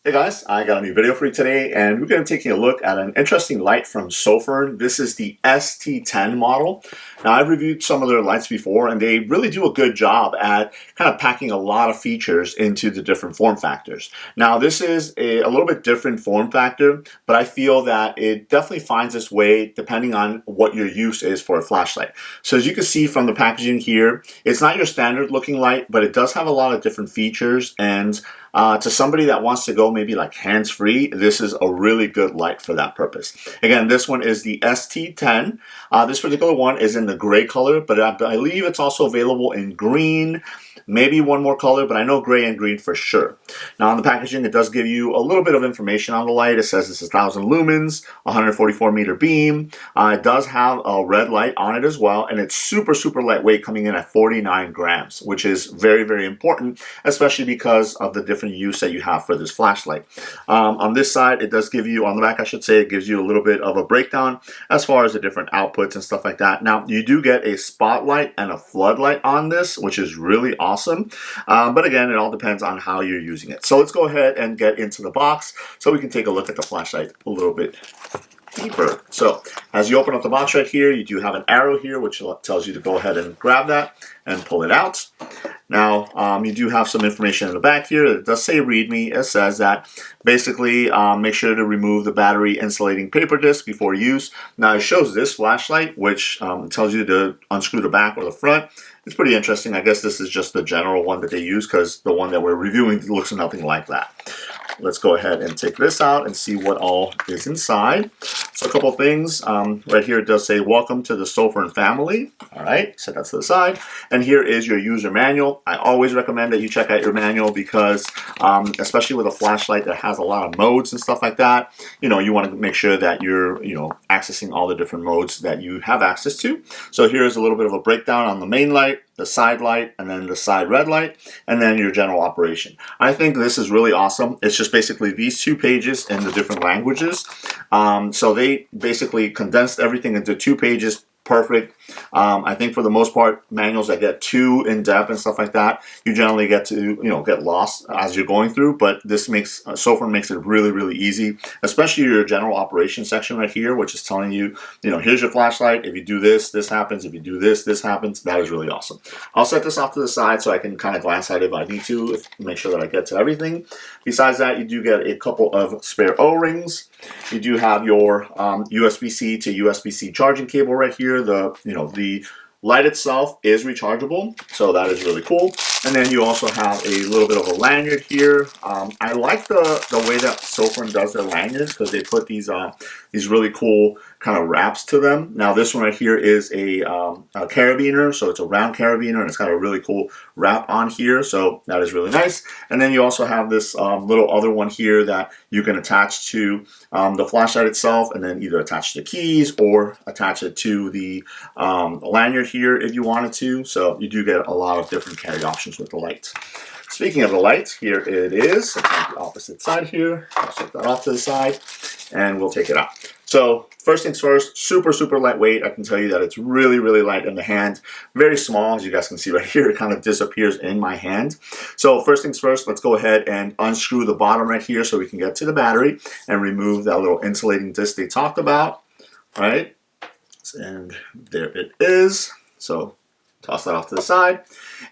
Hey guys, I got a new video for you today, and we're going to be taking a look at an interesting light from Sofirn. This is the ST10 model. Now, I've reviewed some of their lights before, and they really do a good job at kind of packing a lot of features into the different form factors. Now, this is a little bit different form factor, but I feel that it definitely finds its way depending on what your use is for a flashlight. So as you can see from the packaging here, it's not your standard looking light, but it does have a lot of different features, and to somebody that wants to go maybe like hands-free, this is a really good light for that purpose. Again, this one is the ST10. This particular one is in the gray color, but I believe it's also available in green, maybe one more color, but I know gray and green for sure. Now on the packaging, it does give you a little bit of information on the light. It says it's 1,000 lumens, 144 meter beam. It does have a red light on it as well, and it's super lightweight, coming in at 49 grams, which is very important, especially because of the different use that you have for this flashlight. On this side, it does give you, on the back I should say, it gives you a little bit of a breakdown as far as the different outputs and stuff like that. Now, you do get a spotlight and a floodlight on this, which is really awesome. But again, it all depends on how you're using it. So let's go ahead and get into the box so we can take a look at the flashlight a little bit deeper. So as you open up the box right here, you do have an arrow here which tells you to go ahead and grab that and pull it out. Now you do have some information in the back here. It does say README. It says that basically make sure to remove the battery insulating paper disc before use. Now it shows this flashlight, which tells you to unscrew the back or the front. It's pretty interesting. I guess this is just the general one that they use, because the one that we're reviewing looks nothing like that. Let's go ahead and take this out and see what all is inside. So a couple of things. Right here it does say, welcome to the Sofirn family. All right, set that to the side. And here is your user manual. I always recommend that you check out your manual because, especially with a flashlight that has a lot of modes and stuff like that, you want to make sure that you're, accessing all the different modes that you have access to. So here's a little bit of a breakdown on the main light, the side light, and then the side red light, and then your general operation. I think this is really awesome. It's just basically these two pages in the different languages. So they basically condensed everything into 2 pages. Perfect. I think for the most part, manuals that get too in-depth and stuff like that, you generally get to, get lost as you're going through, but this makes, Sofirn makes it really easy, especially your general operation section right here, which is telling you, here's your flashlight. If you do this, this happens. If you do this, this happens. That is really awesome. I'll set this off to the side so I can kind of glance at it if I need to, make sure that I get to everything. Besides that, you do get a couple of spare O-rings. You do have your USB-C to USB-C charging cable right here. The light itself is rechargeable, so that is really cool. And then you also have a little bit of a lanyard here. I like the way that Sofirn does their lanyards, because they put these really cool kind of wraps to them. Now this one right here is a carabiner, so it's a round carabiner, and it's got a really cool wrap on here, so that is really nice. And then you also have this little other one here that you can attach to the flashlight itself, and then either attach the keys or attach it to the lanyard here if you wanted to. So you do get a lot of different carry options with the light. Speaking of the light, here it is. It's on the opposite side here. I'll take that off to the side, and we'll take it out. So first things first, super lightweight. I can tell you that it's really light in the hand. Very small, as you guys can see right here. It kind of disappears in my hand. So first things first, let's go ahead and unscrew the bottom right here so we can get to the battery and remove that little insulating disc they talked about. All right, and there it is. So toss that off to the side.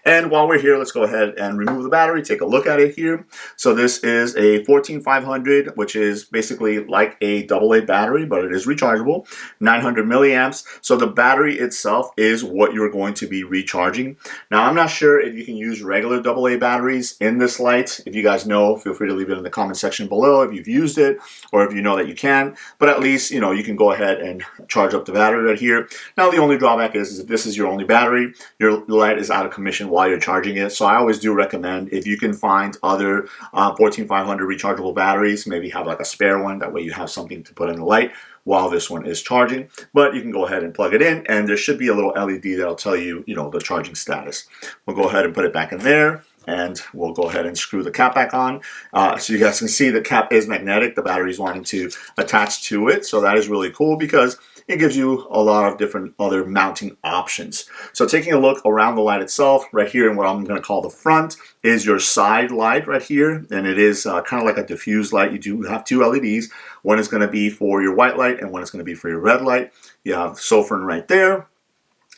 And while we're here, let's go ahead and remove the battery, take a look at it here. So this is a 14500, which is basically like a AA battery, but it is rechargeable, 900 milliamps. So the battery itself is what you're going to be recharging. Now, I'm not sure if you can use regular AA batteries in this light. If you guys know, feel free to leave it in the comment section below if you've used it, or if you know that you can. But at least, you can go ahead and charge up the battery right here. Now, the only drawback is if this is your only battery, your light is out of commission while you're charging it. So I always do recommend, if you can find other 14500 rechargeable batteries, maybe have like a spare one. That way you have something to put in the light while this one is charging. But you can go ahead and plug it in, and there should be a little LED that'll tell you, the charging status. We'll go ahead and put it back in there. and we'll go ahead and screw the cap back on. So you guys can see the cap is magnetic. The battery's wanting to attach to it. So that is really cool because it gives you a lot of different other mounting options. So taking a look around the light itself, right here in what I'm going to call the front is your side light right here. And it is kind of like a diffuse light. You do have two LEDs. One is going to be for your white light and one is going to be for your red light. You have Sofirn right there.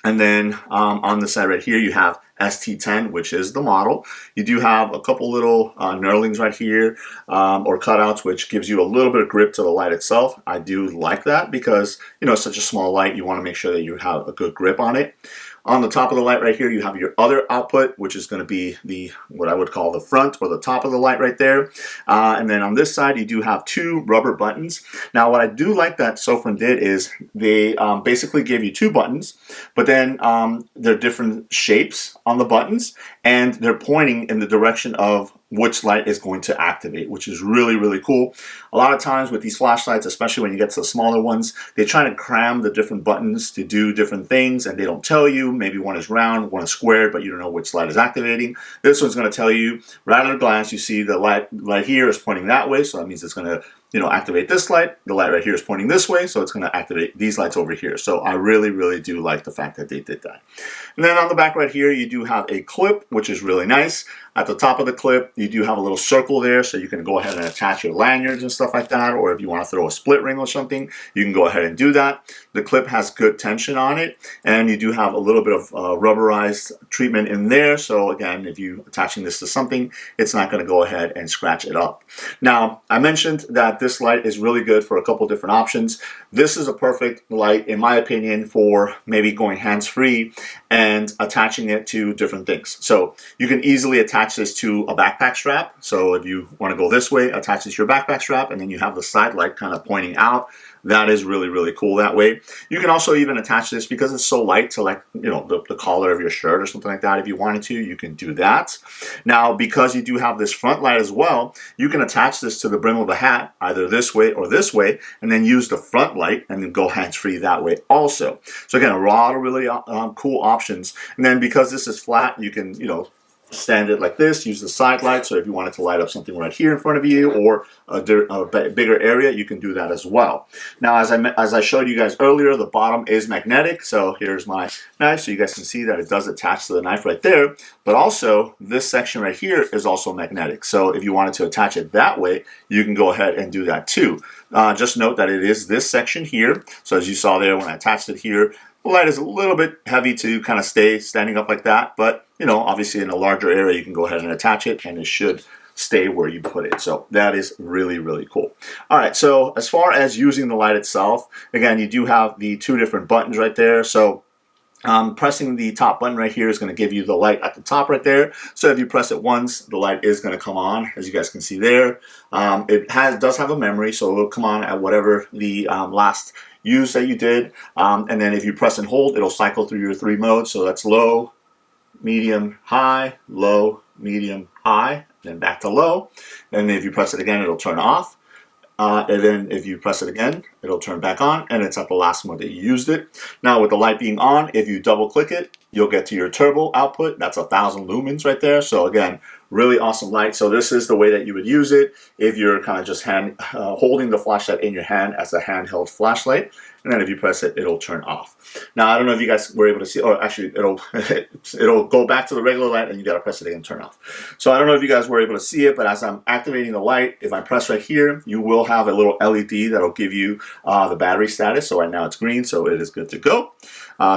And then on the side right here, you have ST10, which is the model. You do have a couple little knurlings right here or cutouts, which gives you a little bit of grip to the light itself. I do like that because, you know, it's such a small light. You want to make sure that you have a good grip on it. On the top of the light right here, you have your other output, which is going to be the what I would call the front or the top of the light right there. And then on this side, you do have two rubber buttons. Now, what I do like that Sofirn did is they basically gave you two buttons, but then they're different shapes on the buttons, and they're pointing in the direction of which light is going to activate, which is really, really cool. A lot of times with these flashlights, especially when you get to the smaller ones, they try to cram the different buttons to do different things, and they don't tell you. Maybe one is round, one is squared, but you don't know which light is activating. This one's going to tell you right at a glance. You see the light right here is pointing that way, so that means it's going to, you know, activate this light. The light right here is pointing this way, so it's going to activate these lights over here. So I really, really do like the fact that they did that. And then on the back right here, you do have a clip, which is really nice. At the top of the clip, you do have a little circle there, so you can go ahead and attach your lanyards and stuff like that, or if you want to throw a split ring or something, you can go ahead and do that. The clip has good tension on it, and you do have a little bit of rubberized treatment in there, so again, if you're attaching this to something, it's not going to go ahead and scratch it up. Now, I mentioned that this light is really good for a couple different options. This is a perfect light, in my opinion, for maybe going hands-free and attaching it to different things. So you can easily attach this to a backpack strap. So if you want to go this way, attach this to your backpack strap, and then you have the side light kind of pointing out. That is really, really cool that way. You can also even attach this, because it's so light, to, like, you know, the collar of your shirt or something like that. If you wanted to, you can do that. Now, because you do have this front light as well, you can attach this to the brim of a hat, either this way or this way, and then use the front light and then go hands-free that way also. So again, a lot of really cool options. And then because this is flat, you can, you know, stand it like this, use the side light, so if you wanted to light up something right here in front of you or a bigger area, you can do that as well. Now, as I showed you guys earlier, the bottom is magnetic, so here's my knife, so you guys can see that it does attach to the knife right there, but also this section right here is also magnetic, so if you wanted to attach it that way, you can go ahead and do that too. Just note that it is this section here, so as you saw there when I attached it here, the light is a little bit heavy to kind of stay standing up like that, but, you know, obviously in a larger area, you can go ahead and attach it, and it should stay where you put it. So that is really, really cool. All right, so as far as using the light itself, again, you do have the two different buttons right there. So pressing the top button right here is going to give you the light at the top right there. So if you press it once, the light is going to come on, as you guys can see there. It does have a memory, so it will come on at whatever the last use that you did. And then if you press and hold, it'll cycle through your three modes. So that's low, medium, high, low, medium, high, then back to low. And if you press it again, it'll turn off. And then if you press it again, it'll turn back on, and it's at the last mode that you used it. Now, with the light being on, if you double click it, you'll get to your turbo output. That's 1,000 lumens right there. So again, really awesome light. So this is the way that you would use it if you're kind of just holding the flashlight in your hand as a handheld flashlight. And then if you press it, it'll turn off. Now, I don't know if you guys were able to see, or actually it'll go back to the regular light, and you got to press it again and turn off. So I don't know if you guys were able to see it, but as I'm activating the light, if I press right here, you will have a little LED that'll give you the battery status. So right now it's green, so it is good to go.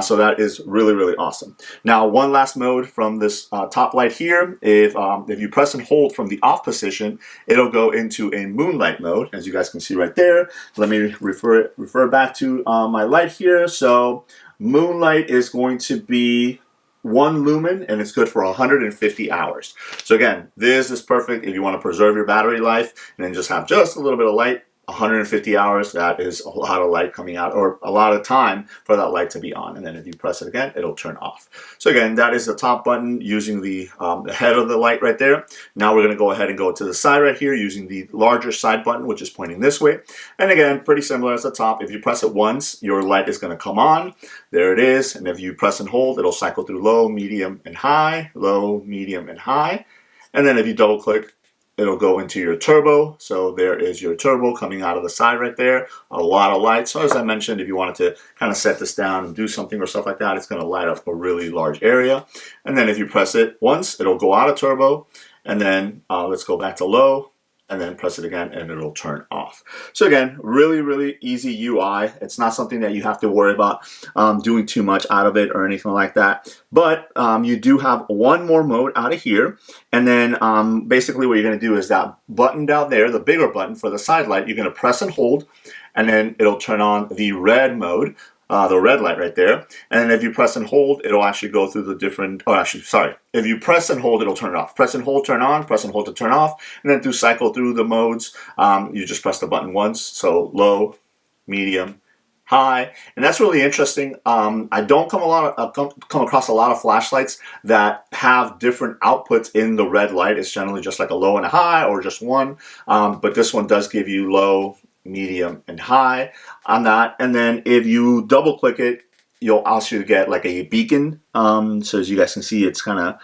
So that is really, really awesome. Now, one last mode from this top light here. If you press and hold from the off position, it'll go into a moonlight mode, as you guys can see right there. Let me refer back to my light here. So moonlight is going to be 1 lumen, and it's good for 150 hours. So again, this is perfect if you want to preserve your battery life and then just have just a little bit of light. 150 hours, that is a lot of light coming out, or a lot of time for that light to be on. And then if you press it again, it'll turn off. So again, that is the top button using the head of the light right there. Now we're going to go ahead and go to the side right here using the larger side button, which is pointing this way. And again, pretty similar as the top. If you press it once, your light is going to come on. There it is. And if you press and hold, it'll cycle through low, medium, and high, low, medium, and high. And then if you double click, it'll go into your turbo. So there is your turbo coming out of the side right there. A lot of light. So as I mentioned, if you wanted to kind of set this down and do something or stuff like that, it's going to light up a really large area. And then if you press it once, it'll go out of turbo. And then let's go back to low. And then press it again and it'll turn off. So again, really, really easy UI. It's not something that you have to worry about doing too much out of it or anything like that. But you do have one more mode out of here. And then basically what you're going to do is that button down there, the bigger button for the side light, you're going to press and hold. And then it'll turn on the red mode. The red light right there. And then if you press and hold, it'll actually go through the different, oh, actually, sorry. If you press and hold, it'll turn it off. Press and hold, turn on, press and hold to turn off. And then cycle through the modes, you just press the button once. So low, medium, high. And that's really interesting. I don't come across a lot of flashlights that have different outputs in the red light. It's generally just like a low and a high or just one. But this one does give you low, medium, and high on that. And then if you double click it, you'll also get like a beacon. So as you guys can see, it's kind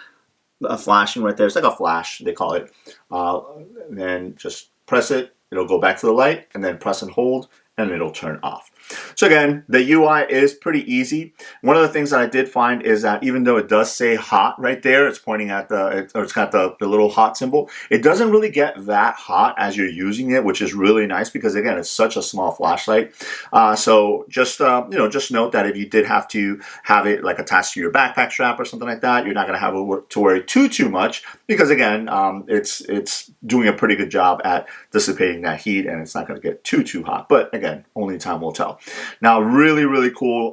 of flashing right there. It's like a flash, they call it. And then just press it, it'll go back to the light, and then press and hold, and it'll turn off. So again, the UI is pretty easy. One of the things that I did find is that even though it does say hot right there, it's pointing at it's got the little hot symbol, it doesn't really get that hot as you're using it, which is really nice because again, it's such a small flashlight. So just just note that if you did have to have it like attached to your backpack strap or something like that, you're not going to have to worry too much because again, it's doing a pretty good job at dissipating that heat and it's not going to get too hot. But again, only time will tell. Now, really cool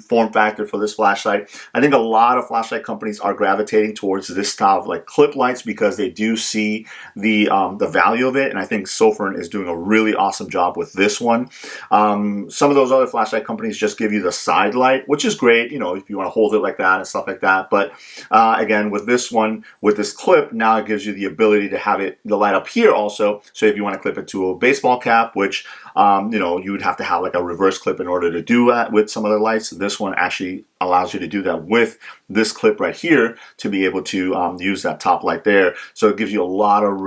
form factor for this flashlight. I think a lot of flashlight companies are gravitating towards this style of like clip lights because they do see the value of it, and I think Sofirn is doing a really awesome job with this one. Some of those other flashlight companies just give you the side light, which is great, if you want to hold it like that and stuff like that. But again, with this one, with this clip, now it gives you the ability to have the light up here also. So if you want to clip it to a baseball cap, which you would have to have like a reverse clip in order to do that with some other lights. This one actually allows you to do that with this clip right here to be able to use that top light there. So it gives you a lot of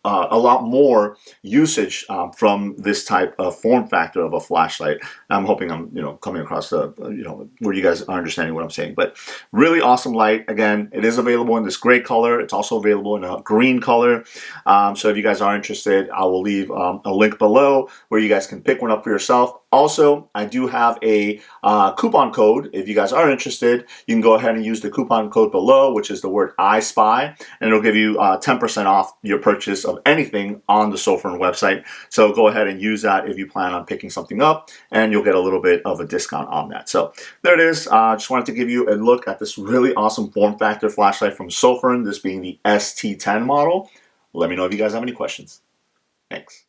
a lot more usage from this type of form factor of a flashlight. I'm hoping I'm coming across the where you guys are understanding what I'm saying. But really awesome light. Again, it is available in this gray color. It's also available in a green color. So if you guys are interested, I will leave a link below where you guys can pick one up for yourself. Also, I do have a coupon code. If you guys are interested, you can go ahead and use the coupon code below, which is the word iSpy, and it'll give you 10% off your purchase of anything on the Sofirn website. So go ahead and use that if you plan on picking something up, and you'll get a little bit of a discount on that. So there it is. Just wanted to give you a look at this really awesome form factor flashlight from Sofirn, this being the ST10 model. Let me know if you guys have any questions. Thanks.